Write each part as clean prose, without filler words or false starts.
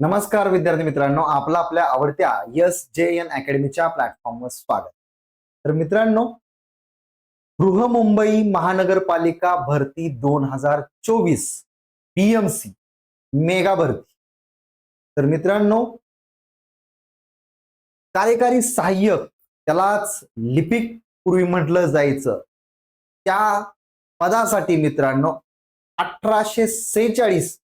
नमस्कार विद्यार्थी मित्रांनो, आपला आपल्या आवडत्या SJN अकॅडमीच्या प्लॅटफॉर्मवर स्वागत. तर मित्रांनो, बृहमुंबई महानगरपालिका भरती 2024 PMC मेगा भरती. तर मित्रांनो, कार्यकारी सहाय्यक त्यालाच लिपिक पूर्वी म्हटलं जायचं, त्या पदासाठी मित्रांनो 1846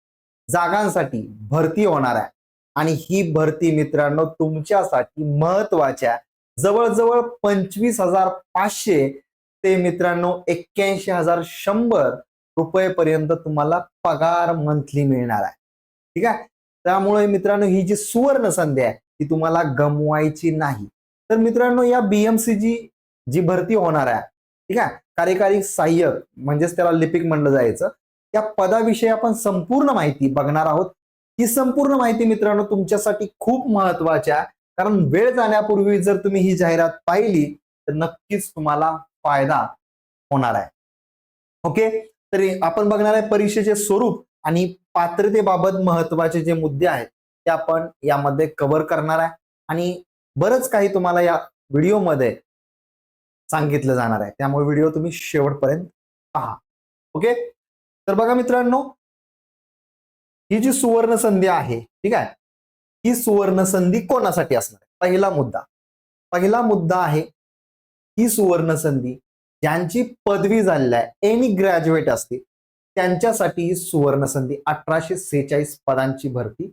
जागांसाठी भरती होणार आहे. आणि ही भरती मित्रांनो तुमच्यासाठी महत्वाच्या जवळजवळ 25,500 ते मित्रांनो 81,100 रुपयेपर्यंत तुम्हाला पगार मंथली मिळणार आहे. ठीक आहे. त्यामुळे मित्रांनो ही जी सुवर्ण संधी आहे ती तुम्हाला गमवायची नाही. तर मित्रांनो या BMC जी भरती होणार आहे, ठीक आहे, कार्यकारी सहाय्यक म्हणजेच त्याला लिपिक म्हणलं जायचं, त्या पदाविषयी आपण संपूर्ण माहिती बघणार आहोत. ही संपूर्ण माहिती मित्रांनो तुमच्यासाठी खूप महत्वाची आहे, कारण वेळ जाण्यापूर्वी जर तुम्ही ही जाहिरात पाहिली तर नक्कीच तुम्हाला फायदा होणार आहे. ओके, तरी आपण बघणार आहे परीक्षेचे स्वरूप आणि पात्रतेबाबत महत्वाचे जे मुद्दे आहेत ते आपण यामध्ये कव्हर करणार आहे आणि बरंच काही तुम्हाला या व्हिडिओमध्ये सांगितलं जाणार आहे. त्यामुळे व्हिडिओ तुम्ही शेवटपर्यंत पहा. ओके, तर बघा मित्रांनो, ही जी सुवर्ण संधी आहे, ठीक आहे, ही सुवर्ण संधी कोणासाठी असणार आहे? पहिला मुद्दा आहे ही सुवर्ण संधी ज्यांची पदवी झालेली आहे, एनी ग्रॅज्युएट असतील त्यांच्यासाठी ही सुवर्ण संधी 1846 पदांची भरती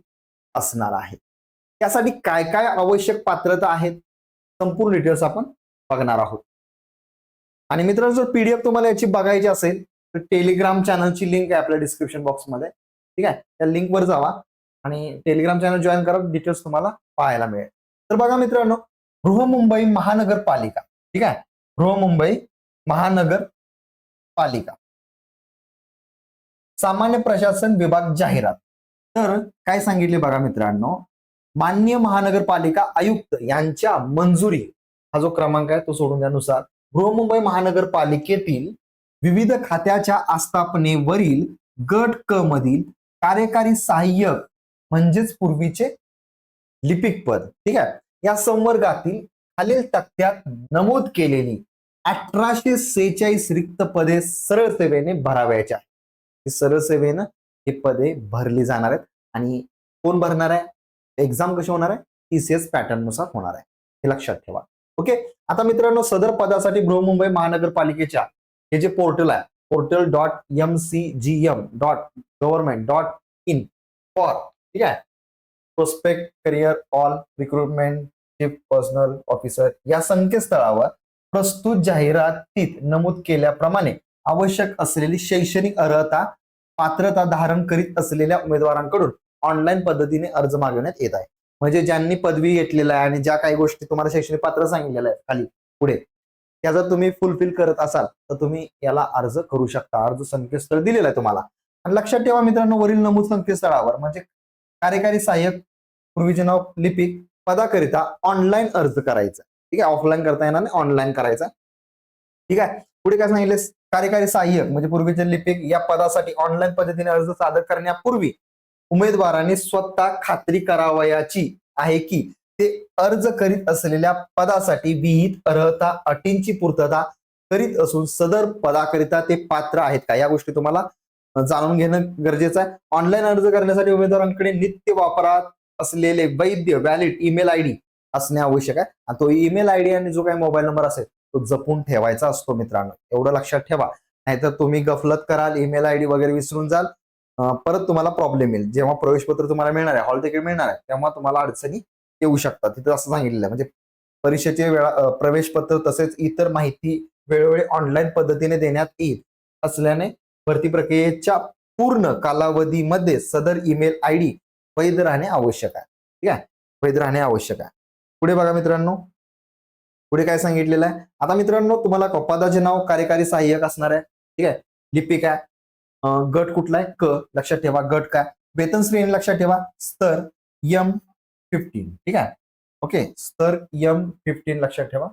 असणार आहे. त्यासाठी काय काय आवश्यक पात्रता आहेत संपूर्ण डिटेल्स आपण बघणार आहोत. आणि मित्रांनो, जर PDF तुम्हाला याची बघायची असेल तर टेलिग्राम चॅनलची लिंक आहे आपल्या डिस्क्रिप्शन बॉक्समध्ये, ठीक आहे, त्या लिंकवर जावा आणि टेलिग्राम चॅनल जॉईन करा, डिटेल्स तुम्हाला पाहायला मिळेल. तर बघा मित्रांनो, बृहमुंबई महानगरपालिका, ठीक आहे, बृहमुंबई महानगरपालिका सामान्य प्रशासन विभाग जाहिरात. तर काय सांगितले बघा मित्रांनो, माननीय महानगरपालिका आयुक्त यांच्या मंजुरी, हा जो क्रमांक आहे तो सोडून त्यानुसार बृहमुंबई महानगरपालिकेतील विविध खात्याच्या आस्थापनेवरील गट क मधील कार्यकारी सहाय्यक म्हणजेच पूर्वीचे लिपिक पद, ठीक आहे, या संवर्गातील खालील तक्त्यात नमूद केलेली 1846 रिक्त पदे सरळ सेवेने भरावयाची आहेत. सरळ सेवेनं हे पदे भरली जाणार आहेत. आणि कोण भरणार आहे? एक्झाम कशी होणार आहे? TCS पॅटर्न नुसार होणार आहे, हे लक्षात ठेवा. ओके, आता मित्रांनो, सदर पदासाठी बृहमुंबई महानगरपालिकेच्या हे जे पोर्टल आहे, portal.mcgm.government.in फॉर, ठीक आहे, prospect career all recruitment chief personnel officer या संकेतस्थळावर प्रस्तुत जाहिरातीत नमूद केल्याप्रमाणे आवश्यक असलेली शैक्षणिक अर्हता पात्रता धारण करीत असलेल्या उमेदवारांकडून ऑनलाईन पद्धतीने अर्ज मागवण्यात येत आहे. म्हणजे ज्यांनी पदवी घेतलेला आहे आणि ज्या काही गोष्टी तुम्हाला शैक्षणिक पात्र सांगितलेल्या आहेत खाली पुढे, त्या जर तुम्ही फुलफिल करत असाल तर तुम्ही याला अर्ज करू शकता. अर्ज संकेतस्थळ दिलेलं आहे तुम्हाला. आणि लक्षात ठेवा मित्रांनो, वरील नमूद संकेतस्थळावर म्हणजे कार्यकारी सहाय्यक पूर्वीचे नाव लिपिक पदाकरिता ऑनलाईन अर्ज करायचा, ठीक आहे, ऑफलाईन करता येणार नाही, ऑनलाईन करायचा, ठीक आहे. पुढे काय सांगितले, कार्यकारी सहाय्यक म्हणजे पूर्वीचे लिपिक या पदासाठी ऑनलाईन पद्धतीने अर्ज सादर करण्यापूर्वी उमेदवारांनी स्वतः खात्री करावयाची आहे की ते अर्ज करीत असलेल्या पदासाठी विहित अर्हता अटींची पूर्तता करीत असून सदर पदाकरिता ते पात्र आहेत का, या गोष्टी तुम्हाला जाणून घेणं गरजेचं आहे. ऑनलाईन अर्ज करण्यासाठी उमेदवारांकडे नित्य वापरात असलेले वैध व्हॅलिड ईमेल आयडी असणे आवश्यक आहे. आणि तो ईमेल आयडी आणि जो काही मोबाईल नंबर असेल तो जपून ठेवायचा असतो मित्रांनो, एवढं लक्षात ठेवा. नाहीतर तुम्ही गफलत कराल, ईमेल आयडी वगैरे विसरून जाल, परत तुम्हाला प्रॉब्लेम येईल. जेव्हा प्रवेशपत्र तुम्हाला मिळणार आहे, हॉल तिकीट मिळणार आहे, तेव्हा तुम्हाला अडचणी येऊ शकतात. तिथं असं सांगितलेलं आहे. म्हणजे परीक्षेचे प्रवेशपत्र तसेच इतर माहिती वेळोवेळी ऑनलाईन पद्धतीने देण्यात येईल असल्याने भरती प्रक्रियेच्या पूर्ण कालावधीमध्ये सदर ईमेल आयडी वैध राहणे आवश्यक आहे, ठीक आहे, वैध राहणे आवश्यक आहे. पुढे बघा मित्रांनो, पुढे काय सांगितलेलं आहे. आता मित्रांनो, तुम्हाला पदाचे नाव कार्यकारी सहाय्यक असणार आहे, ठीक आहे, लिपिक आहे, गट कुठला आहे? क, लक्षात ठेवा. गट काय? वेतन श्रेणी लक्षात ठेवा, स्तर M15, ठीक आहे, ओके, स्तर M15 लक्षात ठेवा,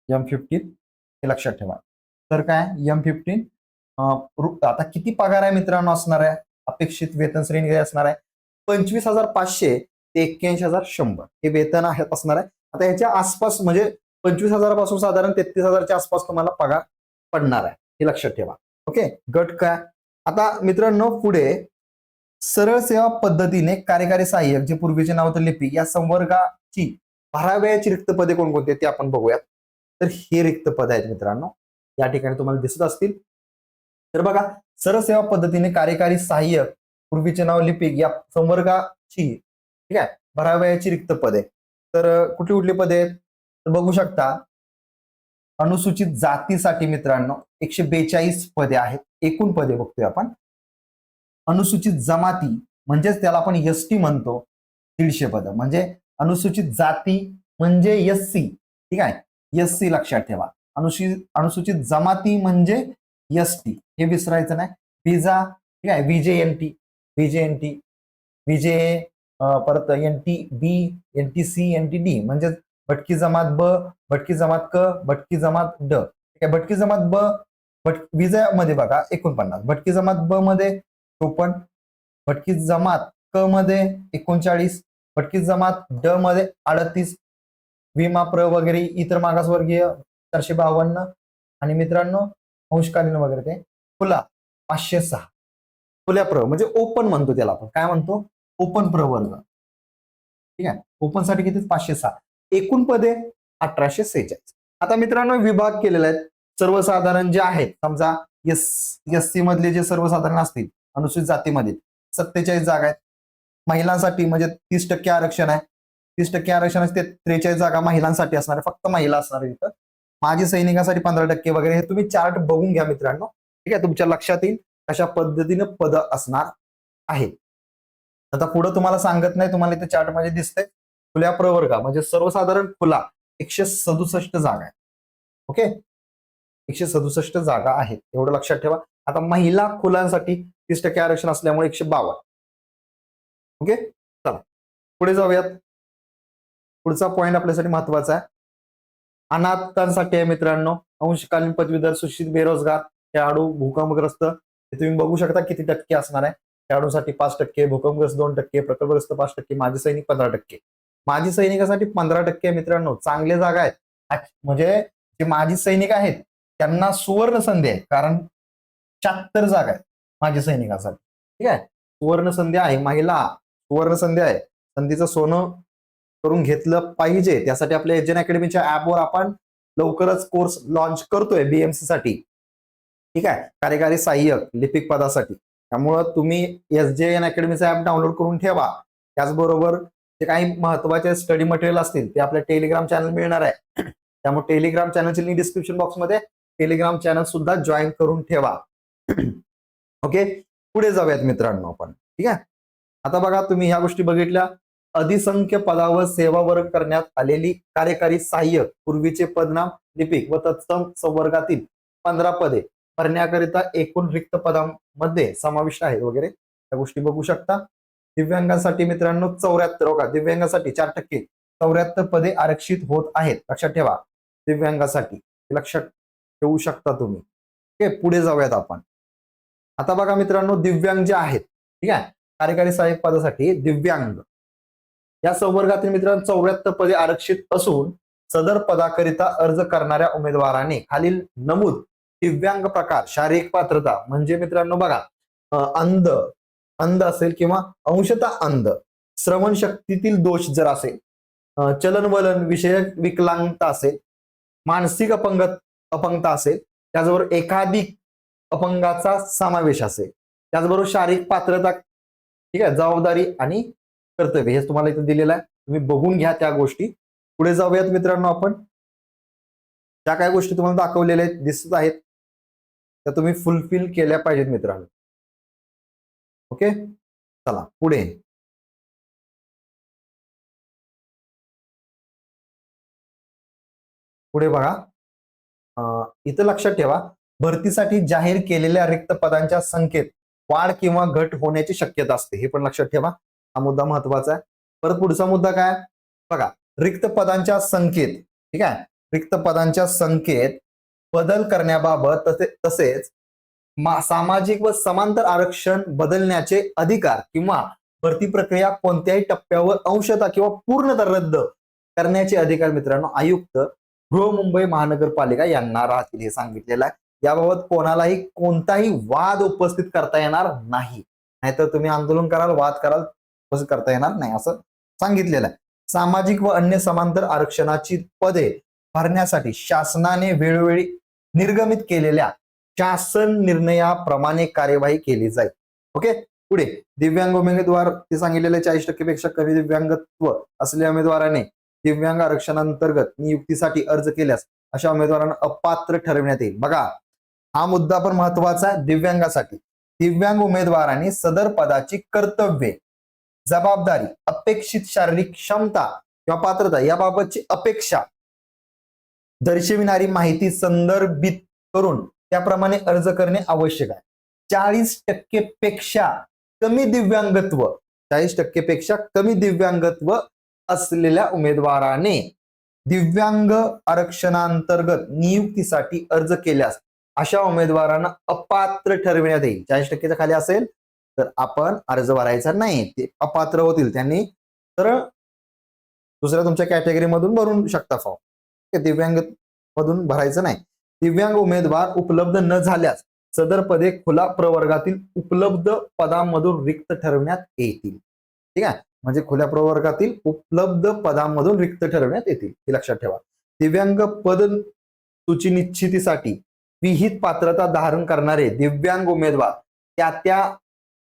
M15 हे लक्षात ठेवा. तर काय M15, आता किती पगार आहे मित्रांनो असणार आहे? अपेक्षित वेतन श्रेणी काय असणार आहे 25,500 ते 81,100 हे वेतन आहे असणार आहे. आता याच्या आसपास म्हणजे 25,000 साधारण 33,000च्या आसपास तुम्हाला पगार पडणार आहे, हे लक्षात ठेवा. ओके. गट काय, आता मित्रांनो पुढे सरळ सेवा पद्धतीने कार्यकारी सहाय्यक जे पूर्वीचे नाव होतं लिपिक या संवर्गाची भरावयाची रिक्त पदे कोणकोणती ते आपण बघूयात. तर हे रिक्त पद आहेत मित्रांनो, या ठिकाणी तुम्हाला दिसत असतील. तर बघा, सरळ सेवा पद्धतीने कार्यकारी सहाय्यक पूर्वीचे नाव लिपिक या संवर्गाची ठीक आहे भरावयाची रिक्त पदे. तर कुठली कुठली पदे आहेत तर बघू शकता. अनुसूचित जातीसाठी मित्रांनो 142 पदे आहेत, एकूण पदे बघतोय आपण. अनुसूचित जमाती म्हणजेच त्याला आपण एसटी म्हणतो 150 पदं, म्हणजे अनुसूचित जाती म्हणजे एससी, ठीक आहे एससी लक्षात ठेवा. अनुसूचित जमाती म्हणजे एसटी, हे विसरायचं नाही. विजा ठीक आहे व्हीजेएनटी व्हीजेएनटी व्हीजे परत एनटी बी एनटीसी एनटीडी म्हणजे भटकी जमात ब भटकी जमात क भटकी जमात ड. ठीक आहे. भटकी जमात ब विजा मध्ये बघा 49, भटकी जमात ब मध्ये 54, भटकी जमात क मध्ये 39, भटकी जमात ड मध्ये 38, विमा प्र वगैरे इतर मागासवर्गीय 452 आणि मित्रांनो अंशकालीन वगैरे ते खुला 506. खुल्या प्र म्हणजे ओपन म्हणतो त्याला आपण, काय म्हणतो ओपन प्रवर्ग. ठीक आहे. ओपन साठी किती 506. एकूण पदे 1846. आता मित्रांनो विभाग केलेले आहेत सर्वसाधारण जे आहेत, समजा एससी मधले जे सर्वसाधारण असतील अनुसूचित जातीमध्ये 47 जागा आहेत. महिलांसाठी म्हणजे 30% आरक्षण आहे, 30% आरक्षण असते, 43 जागा महिलांसाठी असणार आहे, फक्त महिला असणार आहे इथं. माजी सैनिकांसाठी 15% वगैरे. हे तुम्ही चार्ट बघून घ्या मित्रांनो, ठीक आहे तुमच्या लक्षात येईल कशा पद्धतीने पद असणार आहेत. आता पुढे तुम्हाला सांगत नाही, तुम्हाला इथे चार्ट मध्ये दिसतंय खुल्या प्रवर्ग म्हणजे सर्वसाधारण खुला 167 जागा आहेत. ओके 167 जागा आहेत, एवढं लक्षात ठेवा. आता महिला खुलांसाठी 30% आरक्षण असल्यामुळे 152. ओके चला पुढे जाऊयात. पुढचा पॉइंट आपल्यासाठी महत्वाचा आहे. अनाथांसाठी आहे मित्रांनो, अंशकालीन पदवीधर, सुशिक्षित, बेरोजगार, खेळाडू, भूकंपग्रस्त. हे तुम्ही बघू शकता किती टक्के असणार आहे. खेळाडूसाठी 5%, भूकंपग्रस्त 2%, प्रकल्पग्रस्त 5%, माजी सैनिक 15%. माजी सैनिकासाठी 15% मित्रांनो, चांगले जागा आहेत. म्हणजे जे माजी सैनिक आहेत त्यांना सुवर्ण संधी आहे, कारण 76 जागा आहेत माजी सैनिकांसाठी. ठीक आहे सुवर्ण संधी आहे, महिला सुवर्ण संधी आहे, संधीचं सोनं करून घेतलं पाहिजे. त्यासाठी आपल्या एजन अकॅडमीच्या ऍपवर आपण लवकरच कोर्स लॉन्च करतोय बीएमसी साठी. ठीक आहे कार्यकारी सहाय्यक लिपिक पदासाठी. त्यामुळं तुम्ही एसजेएन अकॅडमीचा ऍप डाउनलोड करून ठेवा. त्याचबरोबर जे काही महत्वाचे स्टडी मटेरियल असतील ते आपल्या टेलिग्राम चॅनल मिळणार आहे. त्यामुळे टेलिग्राम चॅनलची लिंक डिस्क्रिप्शन बॉक्समध्ये, टेलिग्राम चॅनल सुद्धा जॉईन करून ठेवा. ओके पुढे जाऊयात मित्रांनो आपण. ठीक आहे आता बघा तुम्ही ह्या गोष्टी बघितल्या. अधिसंख्य पदावर सेवा वर्ग करण्यात आलेली कार्यकारी सहाय्यक पूर्वीचे पदनाम लिपिक व तत्सम संवर्गातील 15 पदे भरण्याकरिता एकूण रिक्त पदांमध्ये समाविष्ट आहेत वगैरे त्या गोष्टी बघू शकता. दिव्यांगांसाठी मित्रांनो 74 बघा, दिव्यांगासाठी 4% 74 पदे आरक्षित होत आहेत. लक्षात ठेवा दिव्यांगासाठी, लक्षात ठेवू शकता तुम्ही. ओके पुढे जाऊयात आपण. आता बघा मित्रांनो दिव्यांग जे आहेत, ठीक आहे कार्यकारी सहाय्यक पदासाठी दिव्यांग या संवर्गातील मित्रांनो 74 पदे आरक्षित असून सदर पदाकरिता अर्ज करणाऱ्या उमेदवाराने खालील नमूद दिव्यांग प्रकार, शारीरिक पात्रता म्हणजे मित्रांनो बघा अंध असेल किंवा अंशतः अंध, श्रवण शक्तीतील दोष जर असेल, चलनवलन विषयक विकलांगता असेल, मानसिक अपंगता असेल, त्याचबरोबर एकाधिक अपंगाचा समावेश असेल, त्याचबरोबर शारीरिक पात्रता, ठीक आहे जबाबदारी आणि कर्तव्य हे तुम्हाला इथे दिलेलं आहे. तुम्ही बघून घ्या त्या गोष्टी. पुढे जाऊयात मित्रांनो आपण. त्या काय गोष्टी तुम्हाला दाखवलेल्या आहेत दिसत आहेत त्या तुम्ही फुलफिल केल्या पाहिजेत मित्रांनो. ओके चला पुढे. पुढे बघा इथं लक्षात ठेवा भरतीसाठी जाहीर केलेल्या रिक्त पदांच्या संख्येत वाढ किंवा घट होण्याची शक्यता असते. हे पण लक्षात ठेवा, हा मुद्दा महत्वाचा आहे. परत पुढचा मुद्दा काय बघा, रिक्त पदांच्या संख्येत, ठीक आहे रिक्त पदांच्या संख्येत बदल करण्याबाबत तसेच सामाजिक व समांतर आरक्षण बदलण्याचे अधिकार किंवा भरती प्रक्रिया कोणत्याही टप्प्यावर अंशतः किंवा पूर्णतः रद्द करण्याचे अधिकार मित्रांनो आयुक्त बृहन्मुंबई महानगरपालिका यांना राहतील हे सांगितलेलं आहे. याबाबत कोणालाही कोणताही वाद उपस्थित करता येणार नाही. नाहीतर तुम्ही आंदोलन कराल, वाद कराल, उपस्थित करता येणार नाही असं सांगितलेलं आहे. सामाजिक व अन्य समांतर आरक्षणाची पदे भरण्यासाठी शासनाने वेळोवेळी निर्गमित केलेल्या शासन निर्णयाप्रमाणे कार्यवाही केली जाईल. ओके, पुढे दिव्यांग उमेदवार ते सांगितलेले 40% पेक्षा कमी दिव्यांगत्व असलेल्या उमेदवाराने दिव्यांग आरक्षणांतर्गत नियुक्तीसाठी अर्ज केल्यास अशा उमेदवारांना अपात्र ठरविण्यात येईल. बघा, हा मुद्दा पण महत्वाचा आहे दिव्यांगासाठी. दिव्यांग उमेदवारांनी सदर पदाची कर्तव्ये, जबाबदारी, अपेक्षित शारीरिक क्षमता किंवा पात्रता याबाबतची अपेक्षा दर्शविणारी माहिती संदर्भित करून त्याप्रमाणे अर्ज करणे आवश्यक आहे. 40% पेक्षा कमी दिव्यांगत्व, 40% पेक्षा कमी दिव्यांगत्व असलेल्या उमेदवाराने दिव्यांग आरक्षणांतर्गत नियुक्तीसाठी अर्ज केल्यास अशा उमेदवारांना अपात्र ठरविण्यात येईल. 40%च्या खाली असेल तर आपण अर्ज भरायचा नाही, ते अपात्र होतील. त्यांनी तर दुसऱ्या तुमच्या कॅटेगरीमधून भरून शकता फॉर्म, दिव्यांग मधून भरायचं नाही. दिव्यांग उमेदवार उपलब्ध न झाल्यास सदर पदे खुला प्रवर्गातील उपलब्ध पदांमधून रिक्त ठरवण्यात येतील. ठीक आहे, म्हणजे खुल्या प्रवर्गातील उपलब्ध पदांमधून रिक्त ठरवण्यात येतील हे लक्षात ठेवा. दिव्यांग पद सूची निश्चितीसाठी विहित पात्रता धारण करणारे दिव्यांग उमेदवार त्या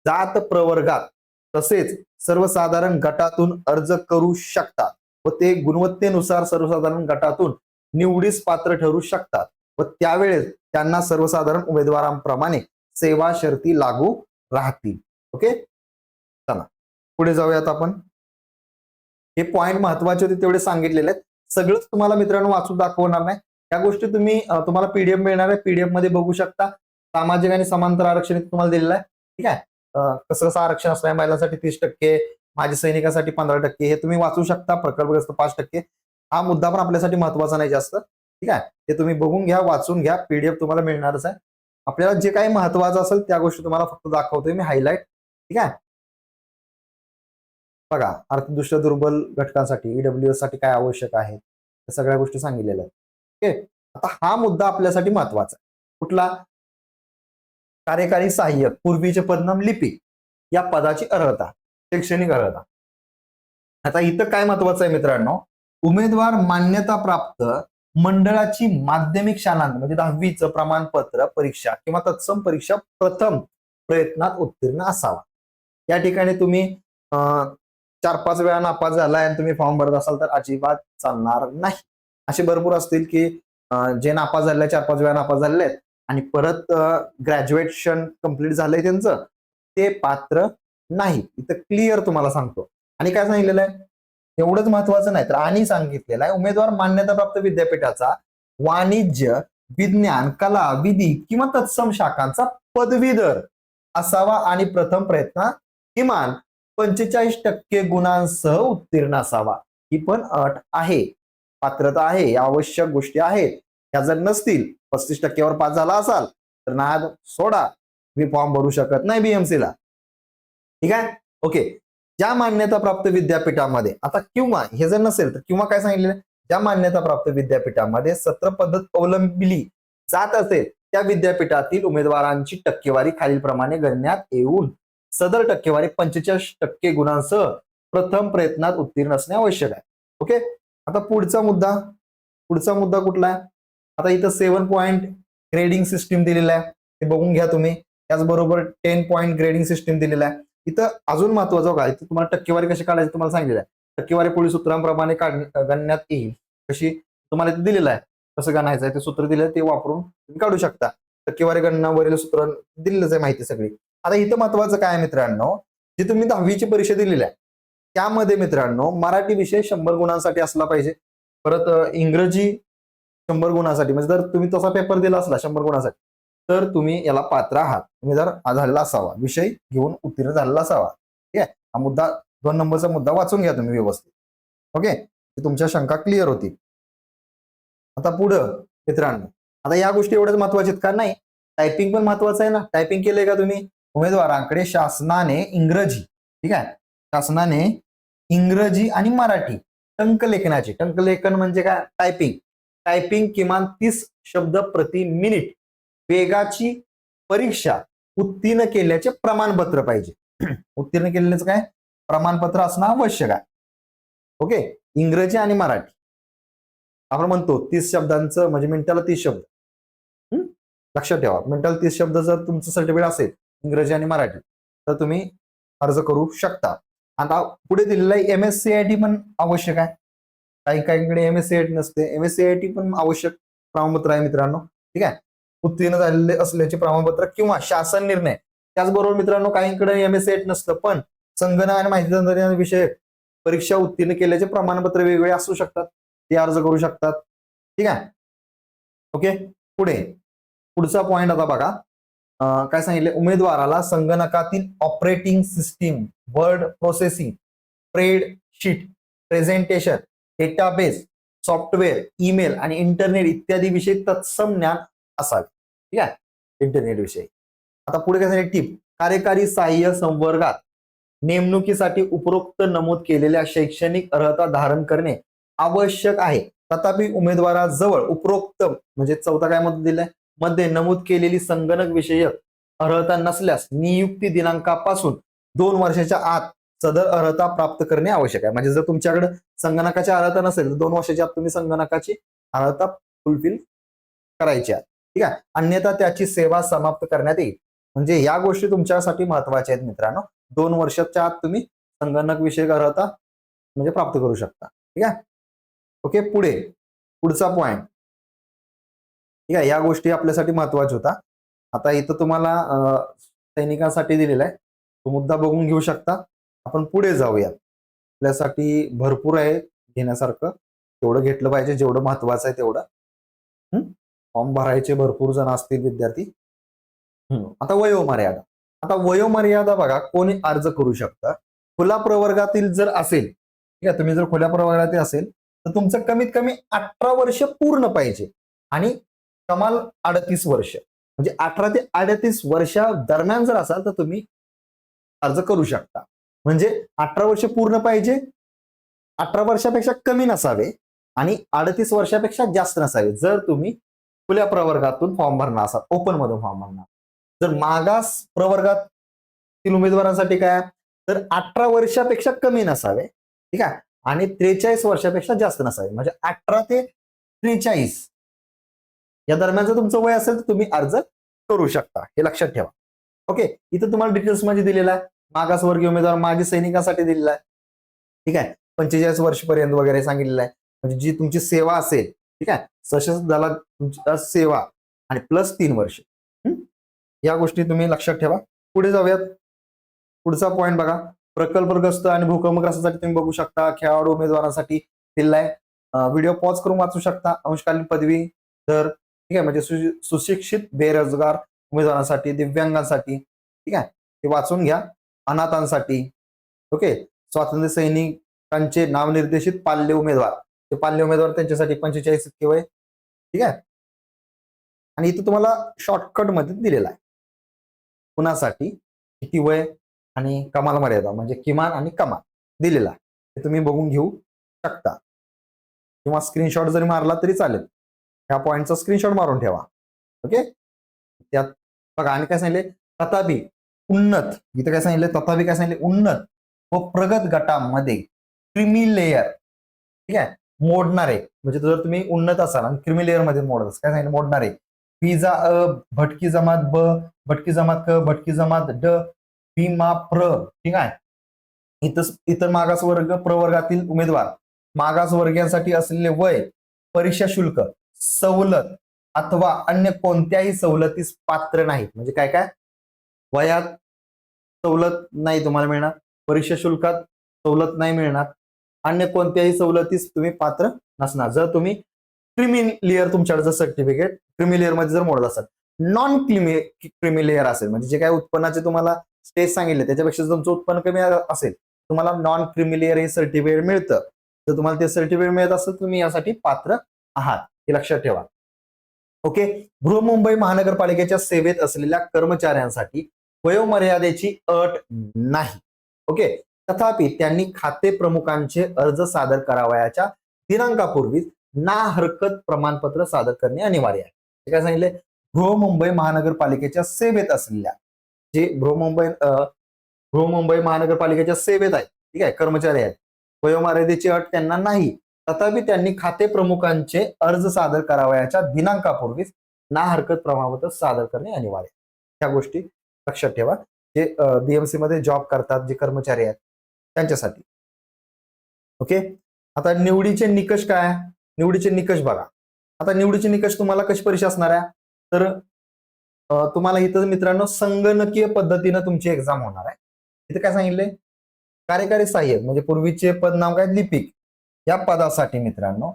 जात प्रवर्गात तसेच सर्वसाधारण गटातून अर्ज करू शकतात व ते गुणवत्तेनुसार सर्वसाधारण गटातून निवडीस पात्र ठरू शकतात व त्यावेळेस त्यांना सर्वसाधारण उमेदवारांप्रमाणे सेवा शर्ती लागू राहतील. ओके, चला पुढे जाऊयात आपण. हे पॉइंट महत्वाचे होते तेवढे सांगितलेले आहेत. सगळंच तुम्हाला मित्रांनो वाचून दाखवणार नाही. या गोष्टी तुम्हाला पीडीएफ मिळणार आहे, पीडीएफ मध्ये बघू शकता. सामाजिक आणि समांतर आरक्षण तुम्हाला दिलेलं आहे. ठीक आहे, कसं कसं आरक्षण असणार, महिलांसाठी 30%, माजी सैनिकांसाठी 15%, हे तुम्ही वाचू शकता. प्रकल्पग्रस्त 5%. हा मुद्दा पण आपल्यासाठी महत्वाचा नाही जास्त. ठीक आहे, ते तुम्ही बघून घ्या, वाचून घ्या, पीडीएफ तुम्हाला मिळणारच आहे. आपल्याला जे काही महत्वाचं असेल त्या गोष्टी तुम्हाला फक्त दाखवतोय मी हायलाइट. ठीक आहे, बघा, आर्थिकदृष्ट्या दुर्बल घटकांसाठी ईडब्ल्यूएस साठी काय आवश्यक आहे त्या सगळ्या गोष्टी सांगितलेल्या आहेत. ओके, आता हा मुद्दा आपल्यासाठी महत्वाचा आहे. कुठला? कार्यकारी सहाय्यक, पूर्वीचे पदनाम लिपिक या पदाची अर्हता, शैक्षणिक अर्हता. आता इथं काय महत्वाचं आहे मित्रांनो, उमेदवार मान्यता प्राप्त मंडळाची माध्यमिक शालांत म्हणजे 10वीचं प्रमाणपत्र परीक्षा किंवा तत्सम परीक्षा प्रथम प्रयत्नात उत्तीर्ण असावा. या ठिकाणी तुम्ही 4-5 वेळा नापास झालाय आणि तुम्ही फॉर्म भरत असाल तर अजिबात चालणार नाही. असे भरपूर असतील की जे नापास झाले, 4-5 वेळा नापास झालेले आहेत आणि परत ग्रॅज्युएशन कंप्लीट झालंय त्यांचं, ते पात्र नाही. इथं क्लिअर तुम्हाला सांगतो. आणि काय सांगितलेलं आहे, एवढंच महत्वाचं नाही तर आणि सांगितलेलं आहे, उमेदवार मान्यताप्राप्त विद्यापीठाचा वाणिज्य, विज्ञान, कला, विधी किंवा तत्सम शाखांचा पदवीधर असावा आणि प्रथम प्रयत्नात किमान 45% गुणांसह उत्तीर्ण असावा. ही पण अट आहे, पात्रता आहे, आवश्यक गोष्टी आहेत. या जर नसतील, 35% पास झाला असाल तर नाद सोडा, मी फॉर्म भरू शकत नाही बीएमसी ला. ठीक आहे, ओके. ज्या मान्यता प्राप्त विद्यापीठामध्ये, आता किंवा हे जर नसेल तर किंवा काय सांगितलेलं, ज्या मान्यता प्राप्त विद्यापीठामध्ये सत्र पद्धत अवलंबिली जात असेल त्या विद्यापीठातील उमेदवारांची टक्केवारी खालीलप्रमाणे गणण्यात येऊन सदर टक्केवारी 45% गुणांसह प्रथम प्रयत्नात उत्तीर्ण असणे आवश्यक आहे. ओके, आता पुढचा मुद्दा कुठला आहे? आता इथं 7 पॉइंट ग्रेडिंग सिस्टीम दिलेला आहे, ते बघून घ्या तुम्ही. त्याचबरोबर 10 पॉइंट ग्रेडिंग सिस्टीम दिलेला आहे. इथं अजून महत्वाचं काय, तुम्हाला टक्केवारी कशी काढायची तुम्हाला सांगितलेलं आहे. टक्केवारी पुढील सूत्रांप्रमाणे गणण्यात येईल. कशी तुम्हाला इथे दिलेलं आहे, कसं गणायचं आहे ते सूत्र दिलं, ते वापरून तुम्ही काढू शकता. टक्केवारी गणनावरील सूत्र दिलेलंच आहे माहिती सगळी. आता इथं महत्वाचं काय मित्रांनो, जे तुम्ही 10वीची परीक्षा दिलेली आहे त्यामध्ये मित्रांनो मराठी विषय 100 गुणांसाठी असला पाहिजे. परत इंग्रजी 100 गुणांसाठी, म्हणजे जर तुम्ही तसा पेपर दिला असला 100 गुणांसाठी तर तुम्ही याला पात्र आहात. तुम्ही जर झालेला असावा, विषय घेऊन उत्तीर्ण झालेला असावा. ठीक आहे, हा मुद्दा 2 नंबरचा मुद्दा वाचून घ्या तुम्ही व्यवस्थित. ओके, तुमच्या शंका क्लिअर होतील. आता पुढं मित्रांनो, आता या गोष्टी एवढ्याच महत्वाच्या आहेत का? नाही, टायपिंग पण महत्वाचं आहे ना. टायपिंग केलंय का तुम्ही? उमेदवारांकडे शासनाने इंग्रजी, ठीक आहे, शासनाने इंग्रजी आणि मराठी टंकलेखन म्हणजे काय? टायपिंग. टायपिंग किमान 30 शब्द प्रति मिनिट वेगाची परीक्षा उत्तीर्ण केल्याचे प्रमाणपत्र पाहिजे. उत्तीर्ण केलेल्याचं काय? प्रमाणपत्र असणं आवश्यक आहे. ओके, इंग्रजी आणि मराठी. आपण म्हणतो 30 शब्दांचं म्हणजे मिनिटाला 30 शब्द. लक्षात ठेवा, मिनिटाला 30 शब्द जर तुमचं सर्टिफिकेट असेल इंग्रजी आणि मराठी तर तुम्ही अर्ज करू शकता. आता पुढे दिलेलं आहे MSCIT पण आवश्यक आहे. काही काहींकडे MSCIT नसते. MSCIT पण आवश्यक प्रमाणपत्र आहे मित्रांनो. ठीक आहे, उत्तीर्ण झालेले असल्याचे प्रमाणपत्र किंवा शासन निर्णय. त्याचबरोबर मित्रांनो काहींकडे MSCIT नसतं पण संगणक आणि माहिती तंत्रज्ञान विषयक परीक्षा उत्तीर्ण केल्याचे प्रमाणपत्र वेगवेगळे असू शकतात, ते अर्ज करू शकतात. ठीक आहे, ओके. पुढचा पॉइंट आता बघा, काय सांगितले? उमेदवाराला संगणकातील operating system, word processing, spreadsheet, presentation, database, software, email आणि इंटरनेट इत्यादी विषयी तत्सम ज्ञान असावे. ठीक आहे, इंटरनेट विषयी. आता पुढे काय सांगितले? टिप: कार्यकारी सहाय्य संवर्गात नेमणुकीसाठी उपरोक्त नमूद केलेल्या शैक्षणिक अर्हता धारण करणे आवश्यक आहे. तथापि उमेदवाराजवळ उपरोक्त म्हणजे चौथा काय मध्ये दिलाय? मध्ये नमूद केलेली संगणक विषयक अर्हता नसल्यास नियुक्ती दिनांकापासून 2 वर्षाच्या आत सदर अर्हता प्राप्त करणे आवश्यक आहे. म्हणजे जर तुमच्याकडे संगणकाची अर्हता नसेल तर 2 वर्षाच्या आत तुम्ही संगणकाची अर्हता फुलफिल करायची आहे. ठीक आहे, अन्यथा त्याची सेवा समाप्त करण्यात येईल. म्हणजे या गोष्टी तुमच्यासाठी महत्वाच्या आहेत मित्रांनो. 2 वर्षाच्या आत तुम्ही संगणक विषयक अर्हता म्हणजे प्राप्त करू शकता. ठीक आहे, ओके. पुढचा पॉइंट. ठीक आहे, या गोष्टी आपल्यासाठी महत्वाच्या होता. आता इथं तुम्हाला सैनिकांसाठी दिलेला आहे, तो मुद्दा बघून घेऊ शकता. आपण पुढे जाऊया. आपल्यासाठी भरपूर आहे घेण्यासारखं, तेवढं घेतलं पाहिजे जेवढं महत्वाचं आहे तेवढं. फॉर्म भरायचे भरपूर जण असतील विद्यार्थी. आता वयोमर्यादा. आता वयोमर्यादा बघा, कोणी अर्ज करू शकतं? खुला प्रवर्गातील जर असेल, ठीक आहे, तुम्ही जर खुल्या प्रवर्गातील असेल तर तुमचं कमीत कमी 18 वर्ष पूर्ण पाहिजे आणि कमाल 38 वर्ष. म्हणजे 18 ते 38 वर्षा दरम्यान जर असाल तर तुम्ही अर्ज करू शकता. म्हणजे 18 वर्ष पूर्ण पाहिजे, 18 वर्षापेक्षा कमी नसावे आणि 38 वर्षापेक्षा जास्त नसावे जर तुम्ही खुल्या प्रवर्गातून फॉर्म भरणार असाल, ओपन मधून फॉर्म भरणार. जर मागास प्रवर्गातील उमेदवारांसाठी काय तर 18 वर्षापेक्षा कमी नसावे, ठीक आहे, आणि 43 वर्षापेक्षा जास्त नसावे. म्हणजे 18 ते 43 या दरम्यान जर तुमचं वय असेल तर तुम्ही अर्ज करू शकता, हे लक्षात ठेवा. ओके, इथं तुम्हाला डिटेल्स मध्ये दिलेला आहे. मागासवर्गीय उमेदवार माजी सैनिकांसाठी दिलेला आहे. ठीक आहे, 45 वर्षपर्यंत वगैरे सांगितलेलं आहे. म्हणजे जी तुमची सेवा असेल, ठीक आहे, सशस्त्र दलात तुमची सेवा आणि प्लस 3 वर्ष. या गोष्टी तुम्ही लक्षात ठेवा. पुढे जाऊयात. पुढचा पॉइंट बघा, प्रकल्पग्रस्त आणि भूकंपग्रस्तांसाठी तुम्ही बघू शकता. खेळाडू उमेदवारांसाठी दिलाय. व्हिडिओ पॉज करून वाचू शकता. अंशकालीन पदवी तर ठीक आहे, म्हणजे सुशिक्षित बेरोजगार उमेदवारांसाठी, दिव्यांगांसाठी, ठीक आहे, हे वाचून घ्या. अनाथांसाठी, ओके, स्वातंत्र्य सैनिकांचे नावनिर्देशित पाल्य उमेदवार, ते पाल्य उमेदवार त्यांच्यासाठी 45 इतके वय. ठीक आहे, आणि इथं तुम्हाला शॉर्टकट मध्ये दिलेला आहे कुणासाठी किती वय आणि कमाल मर्यादा म्हणजे किमान आणि कमाल दिलेला आहे. ते तुम्ही बघून घेऊ शकता किंवा स्क्रीनशॉट जरी मारला तरी चालेल. ह्या पॉइंटचा स्क्रीनशॉट मारून ठेवा. ओके, त्यात बघा आणि काय सांगितले? तथापि उन्नत, इथं काय सांगितले? तथापि काय सांगितले? उन्नत व प्रगत गटामध्ये क्रिमी लेअर, ठीक आहे, मोडणारे म्हणजे जर तुम्ही उन्नत असाल आणि क्रिमी लेअर मध्ये मोडत काय सांगितलं? मोडणारे पिझा अ, भटकी जमात ब, भटकी जमात क, भटकी जमात ड, भीमा प्र. ठीक आहे, इतर मागासवर्ग प्रवर्गातील उमेदवार मागासवर्गीयांसाठी असलेले वय, परीक्षा शुल्क, सवलत अथवा अन्य कोणत्याही सवलतीस पात्र नाहीत. म्हणजे काय काय? वयात सवलत नाही तुम्हाला मिळणार, परीक्षा शुल्कात सवलत नाही मिळणार, अन्य कोणत्याही सवलतीस तुम्ही पात्र नसणार जर तुम्ही क्रिमी लेअर तुमच्याकडे जर सर्टिफिकेट क्रिमी लेअर मध्ये जर मोडत असाल. नॉन क्रिमी लेअर असेल म्हणजे जे काय उत्पन्नाचे तुम्हाला स्टेज सांगितले त्याच्यापेक्षा तुमचं उत्पन्न कमी असेल तुम्हाला नॉन क्रिमी लेअर हे सर्टिफिकेट मिळतं. जर तुम्हाला ते सर्टिफिकेट मिळत असेल तुम्ही यासाठी पात्र आहात, हे लक्षात ठेवा. ओके. बृहन्मुंबई महानगरपालिकेच्या सेवेत असलेल्या कर्मचाऱ्यांसाठी वयोमर्यादेची अट नाही. ओके. तथापि त्यांनी खाते प्रमुखांचे अर्ज सादर करावयाच्या दिनांकापूर्वीच ना हरकत प्रमाणपत्र सादर करणे अनिवार्य आहे. हे काय सांगितले? बृहन्मुंबई महानगरपालिकेच्या सेवेत असलेल्या जे बृहन्मुंबई महानगरपालिकेच्या सेवेत आहेत, ठीक आहे, कर्मचारी आहेत, वयोमर्यादेची अट त्यांना नाही. तथापि त्यांनी खाते प्रमुखांचे अर्ज सादर करावयाच्या दिनांकापूर्वीच ना हरकत प्रमाणपत्र सादर करणे अनिवार्य आहे. ह्या गोष्टी लक्षात ठेवा. जे बीएमसी मध्ये जॉब करतात जे कर्मचारी आहेत त्यांच्यासाठी. ओके. आता निवडीचे निकष काय? निवडीचे निकष बघा. आता निवडीचे निकष तुम्हाला कशी परीक्षा असणार आहे? तर तुम्हाला इथं मित्रांनो संगणकीय पद्धतीनं तुमची एक्झाम होणार आहे. इथे काय सांगितले? कार्यकारी सहाय्यक म्हणजे पूर्वीचे पद नाव काय? लिपिक. या पदासाठी मित्रांनो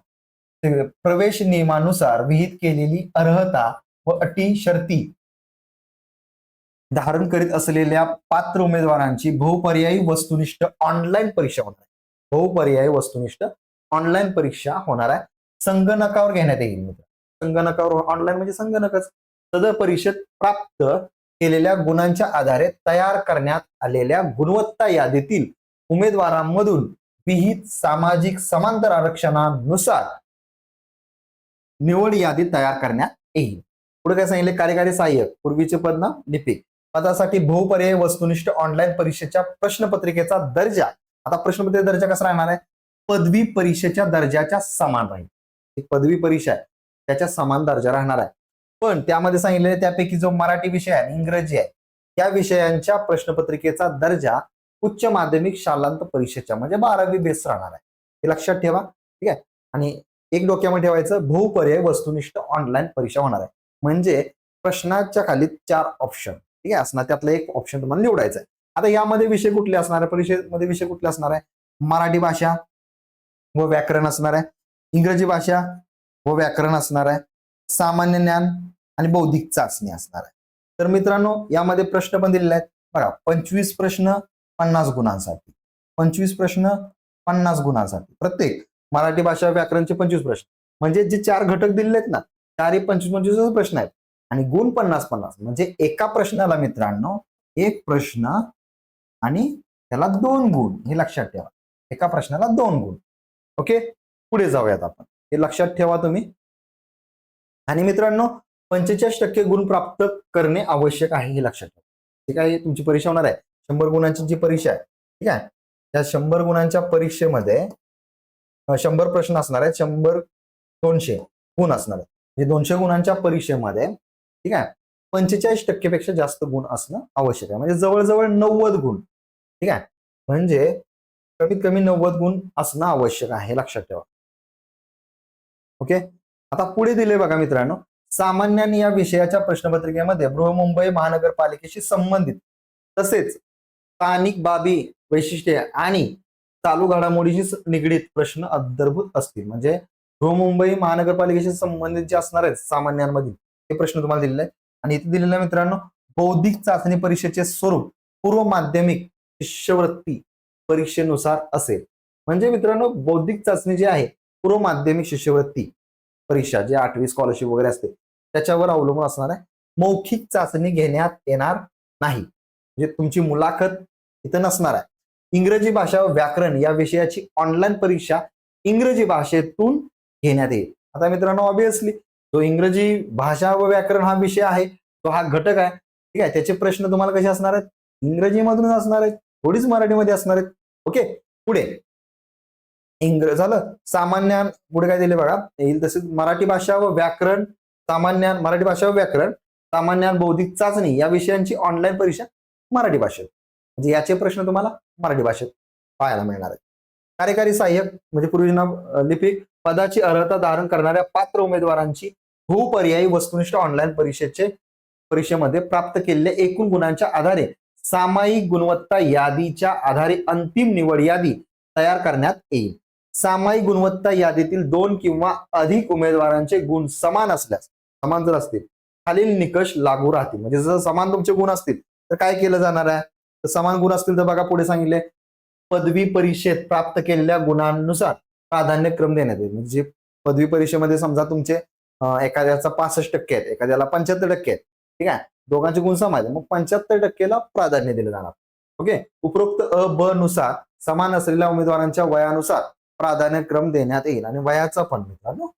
प्रवेश नियमानुसार विहित केलेली अर्हता व अटी शर्ती धारण करीत असलेल्या पात्र उमेदवारांची बहुपर्यायी वस्तुनिष्ठ ऑनलाईन परीक्षा होणार आहे. बहुपर्यायी वस्तुनिष्ठ ऑनलाईन परीक्षा होणार आहे. संगणकावर घेण्यात येईल. संगणकावर ऑनलाईन म्हणजे संगणकच. सदर परीक्षेत प्राप्त केलेल्या गुणांच्या आधारे तयार करण्यात आलेल्या गुणवत्ता यादीतील उमेदवारांमधून विहित सामाजिक समांतर आरक्षणानुसार निवड यादी तयार करण्यात येईल. पुढे काय सांगितले? कार्यकारी सहाय्यक पूर्वीचे पद नाव लिपिक पदासाठी बहुपर्यायी वस्तुनिष्ठ ऑनलाईन परीक्षेच्या प्रश्नपत्रिकेचा दर्जा. आता प्रश्नपत्रिकेचा दर्जा कसा राहणार आहे? पदवी परीक्षेच्या दर्जाच्या समान राहील. पदवी परीक्षा आहे त्याच्या समान दर्जा राहणार आहे. पण त्यामध्ये सांगितलेले त्यापैकी जो मराठी विषय आहे, इंग्रजी आहे, या विषयांच्या प्रश्नपत्रिकेचा दर्जा उच्च माध्यमिक शालांत परीक्षेच्या म्हणजे 12वी बेस राहणार आहे. हे लक्षात ठेवा. ठीक आहे. आणि एक डोक्यामध्ये ठेवायचं, बहुपर्यायी वस्तुनिष्ठ ऑनलाईन परीक्षा होणार आहे. म्हणजे प्रश्नाच्या खाली 4 ऑप्शन, ठीक आहे, असणार. त्यातला एक ऑप्शन तुम्हाला निवडायचा आहे. आता यामध्ये विषय कुठले असणार आहे? परीक्षेमध्ये विषय कुठले असणार आहे? मराठी भाषा व व्याकरण असणार आहे, इंग्रजी भाषा व व्याकरण असणार आहे, सामान्य ज्ञान आणि बौद्धिक चाचणी असणार आहे. तर मित्रांनो यामध्ये प्रश्न पण दिलेले आहेत बघा. 25 प्रश्न 50 गुणांसाठी, 25 प्रश्न 50 गुणांसाठी प्रत्येक. मराठी भाषा व्याकरणचे 25 प्रश्न म्हणजे जे 4 घटक दिलेले आहेत ना, 4 25 प्रश्न आहेत आणि गुण 50 म्हणजे एका प्रश्नाला मित्रांनो 1 प्रश्न आणि त्याला 2 गुण. हे लक्षात ठेवा. एका प्रश्नाला 2 गुण. ओके. पुढे जाऊयात आपण. हे लक्षात ठेवा तुम्ही. आणि मित्रांनो 45% गुण प्राप्त करणे आवश्यक आहे हे लक्षात ठेवा. ठीक आहे. तुमची परीक्षा होणार आहे 100 गुणांची जी परीक्षा आहे, ठीक आहे, त्या 100 गुणांच्या परीक्षेमध्ये 100 प्रश्न असणार आहेत. 200 गुण असणार आहेत. म्हणजे 200 गुणांच्या परीक्षेमध्ये, ठीक आहे, 45% पेक्षा जास्त गुण असणं आवश्यक आहे. म्हणजे जवळजवळ 90 गुण. ठीक आहे. म्हणजे कमीत कमी 90 गुण असणं आवश्यक आहे हे लक्षात ठेवा. ओके. आता पुढे दिले बघा मित्रांनो, सामान्य या विषयाच्या प्रश्नपत्रिकेमध्ये बृहन्मुंबई महानगरपालिकेशी संबंधित तसेच स्थानिक बाबी, वैशिष्ट्ये आणि चालू घडामोडीशी निगडीत प्रश्न अंतर्भूत असतील. म्हणजे बृहन्मुंबई महानगरपालिकेशी संबंधित जे असणार आहेत सामान्यांमधील हे प्रश्न तुम्हाला दिलेले आहेत. आणि इथे दिलेलं आहे मित्रांनो, बौद्धिक चाचणी परीक्षेचे स्वरूप पूर्व माध्यमिक शिष्यवृत्ती परीक्षेनुसार असेल. म्हणजे मित्रांनो बौद्धिक चाचणी जी आहे पूर्व माध्यमिक शिष्यवृत्ती परीक्षा जे 8वी स्कॉलरशिप वगैरे असते त्याच्यावर अवलंबून असणार आहे. मौखिक चाचणी घेण्यात येणार नाही. म्हणजे तुमची मुलाखत इथं नसणार आहे. इंग्रजी भाषा व व्याकरण या विषयाची ऑनलाईन परीक्षा इंग्रजी भाषेतून घेण्यात येईल. आता मित्रांनो ऑब्विसली जो इंग्रजी भाषा व व्याकरण हा विषय आहे तो हा घटक आहे. ठीक आहे. त्याचे प्रश्न तुम्हाला कसे असणार आहेत? इंग्रजीमधून असणार आहेत, थोडीच मराठीमध्ये असणार आहेत. ओके. पुढे झालं. सामान्य पुढे काय दिले बघा येईल तसेच मराठी भाषा व व्याकरण, सामान्य मराठी भाषा व व्याकरण, सामान्य बौद्धिक चाचणी या विषयांची ऑनलाईन परीक्षा मराठी भाषेत. म्हणजे याचे प्रश्न तुम्हाला मराठी भाषेत पाहायला मिळणार आहेत. कार्यकारी सहाय्यक म्हणजे पूर्वी नाव लिपिक पदाची अर्हता धारण करणाऱ्या पात्र उमेदवारांची बहुपर्यायी वस्तुनिष्ठ ऑनलाईन परीक्षेमध्ये प्राप्त केलेल्या एकूण गुणांच्या आधारे सामायिक गुणवत्ता यादीच्या आधारे अंतिम निवड यादी तयार करण्यात येईल. सामायिक गुणवत्ता यादीतील 2 किंवा अधिक उमेदवारांचे गुण समान असल्यास, समान जर असतील, खालील निकष लागू राहतील. म्हणजे जर समान तुमचे गुण असतील तर काय केलं जाणार आहे? तर समान गुण असतील तर बघा पुढे सांगितले, पदवी परीक्षेत प्राप्त केलेल्या गुणांनुसार प्राधान्यक्रम देण्यात येईल. म्हणजे पदवी परीक्षेमध्ये समजा तुमचे एखाद्याचा 65% आहेत, एखाद्याला 75% आहेत. ठीक आहे, दोघांचे गुण समान आहेत, मग 75%ला प्राधान्य दिलं जाणार. ओके, उपरोक्त अ ब नुसार समान असलेल्या उमेदवारांच्या वयानुसार प्राधान्यक्रम देण्यात येईल. आणि वयाचा पण मित्रांनो,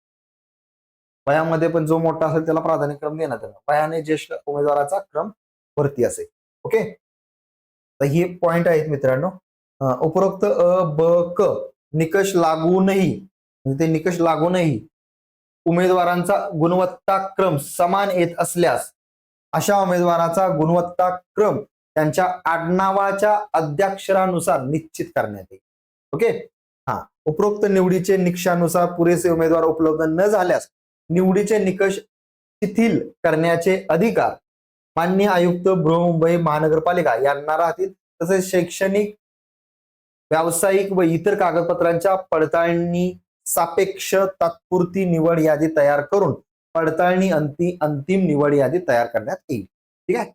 वयामध्ये पण जो मोठा असेल त्याला प्राधान्यक्रम देण्यात येणार. वयाने ज्येष्ठ उमेदवाराचा क्रम वरती असेल. ओके, तर हे पॉइंट आहेत मित्रांनो. उपरोक्त अ ब क निकष लागूनही, म्हणजे ते निकष लागूनही उमेदवारांचा गुणवत्ता क्रम समान येत असल्यास अशा उमेदवाराचा गुणवत्ता क्रम त्यांच्या आडनावाच्या अद्याक्षरानुसार निश्चित करण्यात येईल. ओके, हा, उपरोक्त निवडीचे निकषानुसार पुरेसे उमेदवार उपलब्ध न झाल्यास निवडीचे निकष शिथिल करण्याचे अधिकार माननीय आयुक्त बृहन्मुंबई महानगरपालिका यांना राहतील. तसेच शैक्षणिक, व्यावसायिक व इतर कागदपत्रांच्या पडताळणी सापेक्ष तात्पुरती निवड यादी तयार करून पडताळणी अंतिम निवड यादी तयार करण्यात येईल. ठीक आहे,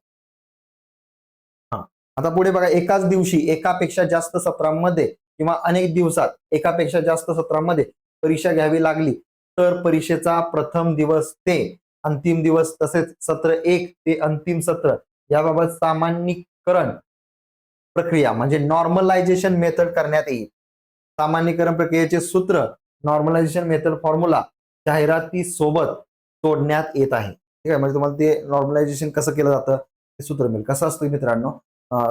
हा, आता पुढे बघा, एकाच दिवशी एकापेक्षा जास्त सत्रांमध्ये किंवा अनेक दिवसात एकापेक्षा जास्त सत्रांमध्ये परीक्षा घ्यावी लागली तर परीक्षेचा प्रथम दिवस ते अंतिम दिवस तसेच सत्र 1 ते अंतिम सत्र याबाबत सामान्यीकरण प्रक्रिया म्हणजे नॉर्मलायझेशन मेथड करण्यात येईल. सामान्यीकरण प्रक्रियेचे सूत्र नॉर्मलायझेशन मेथड फॉर्म्युला जाहिराती सोबत सोडण्यात येत आहे. ठीक आहे, म्हणजे तुम्हाला ते नॉर्मलायझेशन कसं केलं जातं ते सूत्र मिळेल. कसं असतं मित्रांनो,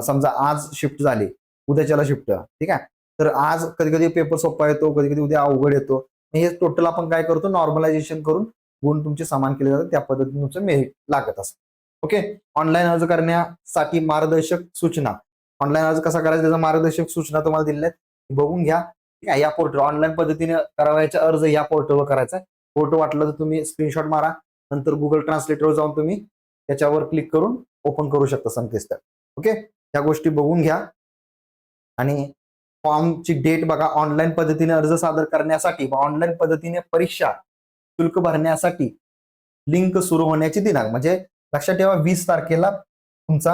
समजा आज शिफ्ट झाली, उद्याच्याला शिफ्ट, ठीक आहे, तर आज कधी कधी पेपर सोपा येतो, कधी कधी उद्या अवघड येतो. हे टोटल आपण काय करतो, नॉर्मलायझेशन करून गुण तुमचे समान केले जातात, त्या पद्धतीने तुमचं मेरिट लागत असतं. ओके, ऑनलाईन अर्ज करण्यासाठी मार्गदर्शक सूचना. ऑनलाईन अर्ज कसा करायचा त्याचा मार्गदर्शक सूचना तुम्हाला दिलेल्या आहेत, बघून घ्या. ठीक आहे, या पोर्टल ऑनलाईन पद्धतीने करावयाचा अर्ज या पोर्टलवर करायचा आहे. फोटो वाटलं तर तुम्ही स्क्रीनशॉट मारा, नंतर गुगल ट्रान्सलेटरवर जाऊन तुम्ही त्याच्यावर क्लिक करून ओपन करू शकता संकेतस्थळ. ओके, या गोष्टी बघून घ्या. आणि फॉर्मची डेट बघा, ऑनलाईन पद्धतीने अर्ज सादर करण्यासाठी व ऑनलाईन पद्धतीने परीक्षा शुल्क भरण्यासाठी लिंक सुरू होण्याची दिनांक, म्हणजे लक्षात ठेवा 20 तारखेला तुमचा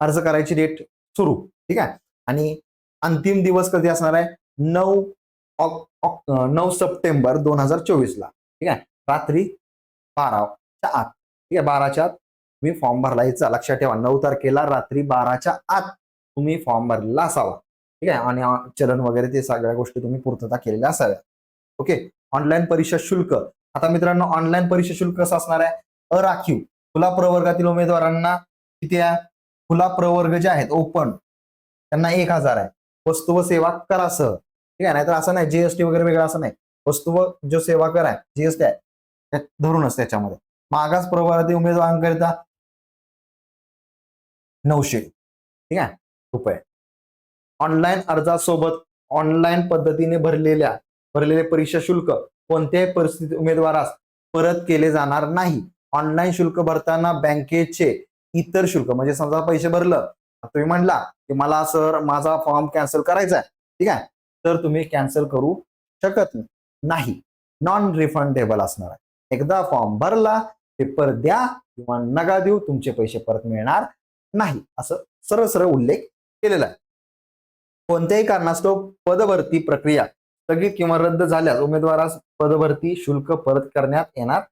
अर्ज करायची डेट सुरू. ठीक आहे, आणि अंतिम दिवस कधी असणार आहे, 9 सप्टेंबर 2024 ला. ठीक आहे, रात्री 12च्या आत. ठीक आहे, 12च्या आत तुम्ही फॉर्म भरला यायचा लक्षात ठेवा. 9 तारखेला रात्री 12च्या आत तुम्ही फॉर्म भरलेला असावा. ठीक आहे, आणि चलन वगैरे ते सगळ्या गोष्टी तुम्ही पूर्तता केलेल्या असाव्या. ओके, ऑनलाईन परीक्षा शुल्क. आता मित्रांनो, ऑनलाईन परीक्षा शुल्क कसं असणार आहे, अराखीव खुला प्रवर्गातील उमेदवारांना किती आहे, खुला प्रवर्ग जे आहेत ओपन त्यांना 1000 आहे, वस्तू व सेवा करासह. ठीक आहे, नाहीतर असं नाही जीएसटी वगैरे वेगळं असं नाही, वस्तू व जो सेवा कर आहे जीएसटी आहे धरूनच त्याच्यामध्ये. मागास प्रवर्गातील उमेदवारांकरिता 900 ठीक आहे रुपये. ऑनलाईन अर्जासोबत ऑनलाईन पद्धतीने भरलेले परीक्षा शुल्क कोणत्याही परिस्थितीत उमेदवारास परत केले जाणार नाही. ऑनलाईन शुल्क भरताना बँकेचे इतर शुल्क, म्हणजे समजा पैसे भरलं, तुम्ही म्हणला की मला सर माझा फॉर्म कॅन्सल करायचा आहे, ठीक आहे, तर तुम्ही कॅन्सल करू शकत नाही, नॉन रिफंडेबल असणार आहे. एकदा फॉर्म भरला, पेपर द्या किंवा नका देऊ, तुमचे पैसे परत मिळणार नाही, असं सरळ सरळ उल्लेख केलेला आहे. कोणत्याही कारणास्तव पदभरती प्रक्रिया स्थगित किंवा रद्द झाल्यास उमेदवारास पदभरती शुल्क परत करण्यात येणार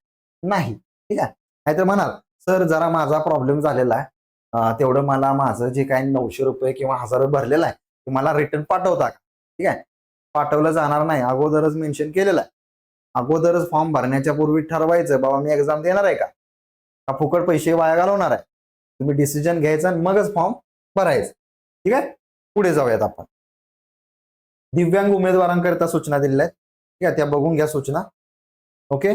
नाही. ठीक आहे, नाहीतर म्हणाल सर जरा माझा प्रॉब्लेम झालेला आहे, तेवढं मला माझं जे काही 900 रुपये किंवा 1000 भरलेलं आहे ते मला रिटर्न पाठवता का. ठीक आहे, पाठवलं जाणार नाही, अगोदरच मेन्शन केलेलं आहे. अगोदरच फॉर्म भरण्याच्या पूर्वी ठरवायचं बाबा मी एक्झाम देणार आहे का फुकट पैसे वाया घालवणार आहे. तुम्ही डिसिजन घ्यायचा आणि मगच फॉर्म भरायचं. ठीक आहे, पुढे जाऊयात आपण. दिव्यांग उमेदवारांकरिता सूचना दिलेल्या आहेत, ठीक आहे, त्या बघून घ्या सूचना. ओके,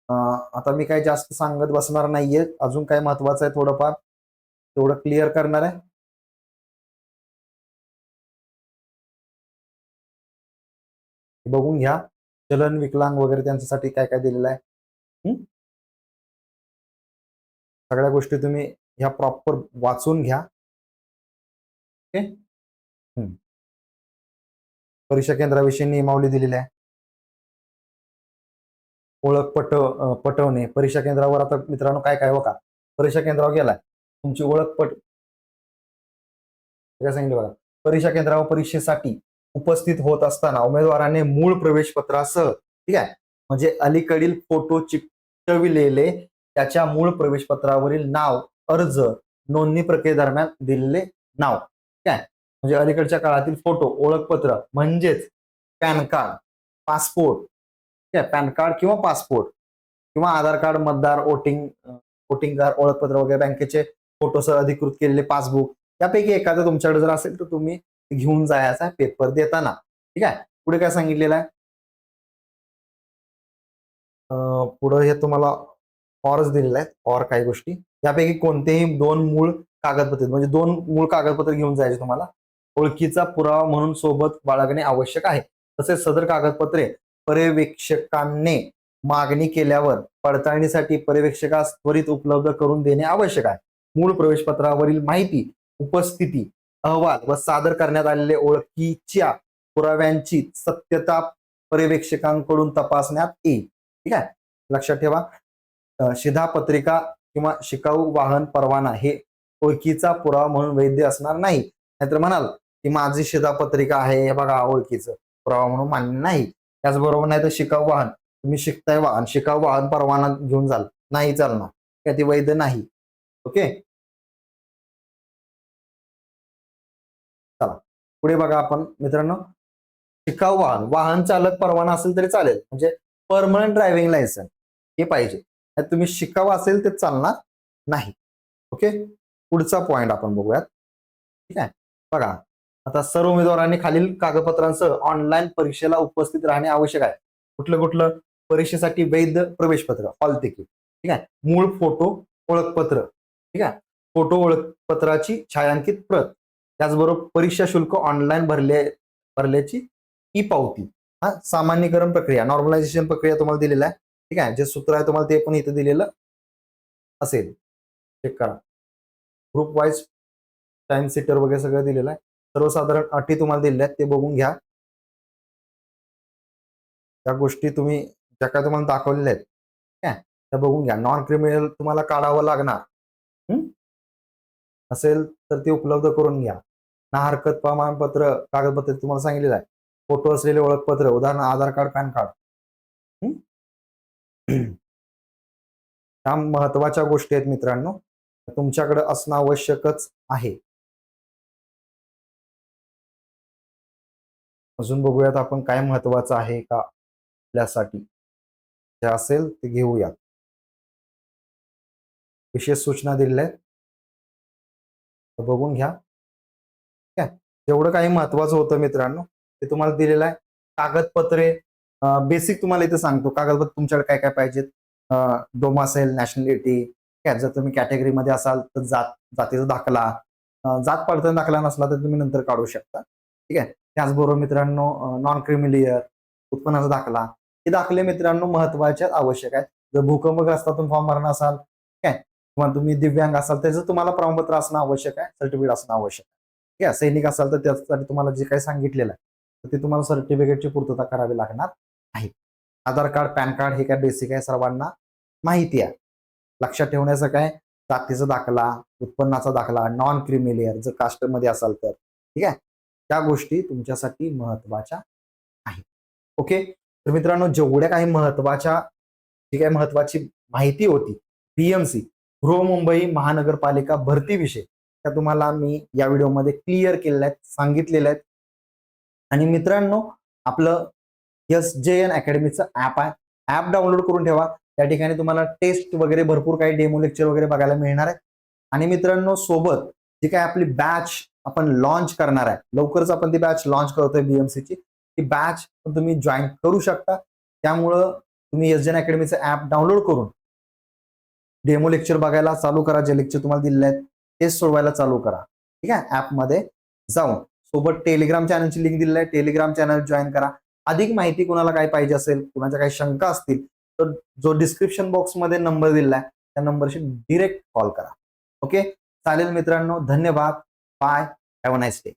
आता मी काही जास्त सांगत बसणार नाहीये, अजून काय महत्वाचं आहे थोडंफार तेवढं क्लिअर करणार आहे. बघून घ्या, चलन विकलांग वगैरे त्यांच्यासाठी काय काय दिलेलं आहे. सगळ्या गोष्टी तुम्ही ह्या प्रॉपर वाचून घ्या. ओके, परीक्षा केंद्राविषयी नियमावली दिलेली आहे. ओळख पटवणे परीक्षा केंद्रावर. आता मित्रांनो काय काय बघा, परीक्षा केंद्रावर गेलाय, तुमची ओळख काय सांगितलं बघा. परीक्षा केंद्रावर परीक्षेसाठी उपस्थित होत असताना उमेदवाराने मूळ प्रवेश पत्रासह, ठीक आहे, म्हणजे अलीकडील फोटो चिकटविलेले त्याच्या मूळ प्रवेशपत्रावरील नाव, अर्ज नोंदणी प्रक्रियेदरम्यान दिलेले नाव. काय म्हणजे अलीकडच्या काळातील फोटो, ओळखपत्र म्हणजेच pan card, passport, pan card किंवा पासपोर्ट किंवा आधार कार्ड, मतदार, वोटिंग कार्ड, ओळखपत्र वगैरे, बँकेचे फोटोसह अधिकृत केलेले पासबुक, यापैकी एखादं तुमच्याकडे जर असेल तर तुम्ही घेऊन जायचा पेपर देताना. ठीक आहे. पुढे काय सांगितलेलं आहे, पुढे हे तुम्हाला ऑरच दिलेला आहे, ऑर काही गोष्टी, यापैकी कोणतेही दोन मूळ कागदपत्रे, म्हणजे दोन मूळ कागदपत्र घेऊन जायचे तुम्हाला. ओळखीचा पुरावा म्हणून सोबत बाळगणे आवश्यक आहे. तसेच सदर कागदपत्रे पर्यवेक्षकांनी मागणी केल्यावर पडताळणीसाठी पर्यवेक्षकास त्वरित उपलब्ध करून देणे आवश्यक आहे. मूळ प्रवेशपत्रावरील माहिती, उपस्थिती अहवाल व सादर करण्यात आलेले ओळखीच्या पुराव्यांची सत्यता पर्यवेक्षकांकडून तपासण्यात येईल. ठीक आहे. लक्षात ठेवा, शिधापत्रिका किंवा शिकाऊ वाहन परवाना हे ओळखीचा पुरावा म्हणून वैध असणार नाही. नाहीतर म्हणाल की माझी शिधापत्रिका आहे, हे बघा ओळखीचं पुरावा म्हणून मान्य नाही. त्याचबरोबर नाही तर शिकाऊ वाहन, तुम्ही शिकताय वाहन, शिकाऊ वाहन परवाना घेऊन जाल, नाही चालणार, काय ते वैध नाही. ओके, चला पुढे बघा आपण मित्रांनो, शिकाऊ वाहन, वाहन चालक परवाना असेल तरी चालेल, म्हणजे परमनंट ड्रायव्हिंग लायसन्स हे पाहिजे. तुम्ही शिकाऊ असेल ते चालणार नाही. ओके, पुढचा पॉइंट आपण बघूयात. ठीक आहे. बघा, आता सर्व उमेदवारांनी खालील कागदपत्रांसह ऑनलाईन परीक्षेला उपस्थित राहणे आवश्यक आहे. कुठलं कुठलं, परीक्षेसाठी वैध प्रवेशपत्र, हॉल तिकीट. ठीक आहे. मूळ फोटो, ओळखपत्र. ठीक आहे. फोटो ओळखपत्राची छायांकित प्रत, त्याचबरोबर परीक्षा शुल्क ऑनलाईन भरल्याची ई पावती. सामान्यीकरण प्रक्रिया, नॉर्मलायझेशन प्रक्रिया तुम्हाला दिलेला आहे. ठीक आहे. जे सूत्र आहे तुम्हाला ते पण इथे दिलेलं असेल, चेक करा. ग्रुप वाईज टाइम सेटर वगैरे सगळं दिलेलं आहे. सर्वसाधारण अटी तुम्हाला दिलेल्या आहेत, ते बघून घ्या. त्या गोष्टी तुम्ही ज्या काय तुम्हाला दाखवलेल्या आहेत, ठीक आहे, त्या बघून घ्या. नॉन क्रिमिनल तुम्हाला काढावं लागणार असेल तर ते उपलब्ध करून घ्या. ना हरकत प्रमाणपत्र, कागदपत्र तुम्हाला सांगितलेलं आहे. फोटो असलेले ओळखपत्र, उदाहरण आधार कार्ड, पॅन कार्ड. ह्या महत्वाच्या गोष्टी आहेत मित्रांनो, तुमच्याकडे असणं आवश्यकच आहे. अजून बघूयात आपण काय महत्वाचं आहे का आपल्यासाठी, जे असेल ते घेऊयात. विशेष सूचना दिलेल्या आहेत, बघून घ्या. ठीक आहे. जेवढं काही महत्वाचं होतं मित्रांनो ते तुम्हाला दिलेलं आहे. कागदपत्रे बेसिक तुम्हाला इथे सांगतो, कागदपत्र तुमच्याकडे काय काय पाहिजेत. डोमासाईल, नॅशनॅलिटी, जर तुम्ही कॅटेगरीमध्ये असाल तर जातीचा दाखला, जात पडताळणी दाखला नसला तर तुम्ही नंतर काढू शकता. ठीक आहे. त्याचबरोबर मित्रांनो, नॉन क्रिमिलियर, उत्पन्नाचा दाखला, हे दाखले मित्रांनो महत्वाचे आवश्यक आहेत. जर भूकंपग्रस्तातून फॉर्म भरणार असाल, ठीक आहे, किंवा तुम्ही दिव्यांग असाल त्याचं तुम्हाला प्रमाणपत्र असणं आवश्यक आहे, सर्टिफिकेट असणं आवश्यक आहे. ठीक आहे. सैनिक असाल तर त्यासाठी तुम्हाला जे काही सांगितलेलं आहे तर ते तुम्हाला सर्टिफिकेटची पूर्तता करावी लागणार आहे. आधार कार्ड, पॅन कार्ड हे काय बेसिक आहे, सर्वांना माहिती आहे. लक्षात ठेवण्याचं काय, जातीचा दाखला, उत्पन्नाचा दाखला, नॉन क्रिमिलियर जर कास्टमध्ये असाल तर, ठीक आहे, त्या गोष्टी तुमच्यासाठी महत्वाच्या आहेत. ओके, तर मित्रांनो जेवढ्या काही महत्वाच्या, जी काही महत्वाची माहिती होती बीएमसी बृहमुंबई महानगरपालिका भरती विषय, त्या तुम्हाला मी या व्हिडिओमध्ये क्लिअर केलेल्या आहेत, सांगितलेल्या आहेत. आणि मित्रांनो, आपलं SJN अकॅडमीचं ऍप आहे, ऍप डाउनलोड करून ठेवा. त्या ठिकाणी तुम्हाला टेस्ट वगैरे भरपूर काही डेमो लेक्चर वगैरे बघायला मिळणार आहे. आणि मित्रांनो, सोबत जी काय आपली बॅच आपण लॉन्च करणार आहे, लवकरच आपण ती बॅच लॉन्च करतोय बीएमसीची, ती बॅच तुम्ही जॉईन करू शकता. त्यामुळं तुम्ही SJN अकॅडमीचं ऍप डाउनलोड करून डेमो लेक्चर बघायला चालू करा. जे लेक्चर तुम्हाला दिलेले आहेत टेस्ट सोडवायला चालू करा. ठीक आहे. ऍपमध्ये जाऊन सोबत टेलिग्राम चॅनलची लिंक दिलेली आहे, टेलिग्राम चॅनल जॉईन करा. अधिक माहिती कुणाला काय पाहिजे असेल, कुणाच्या काही शंका असतील तर जो डिस्क्रिप्शन बॉक्समध्ये नंबर दिलेला आहे त्या नंबरशी डायरेक्ट कॉल करा. ओके, चालेल मित्रांनो, धन्यवाद, bye, have a nice day.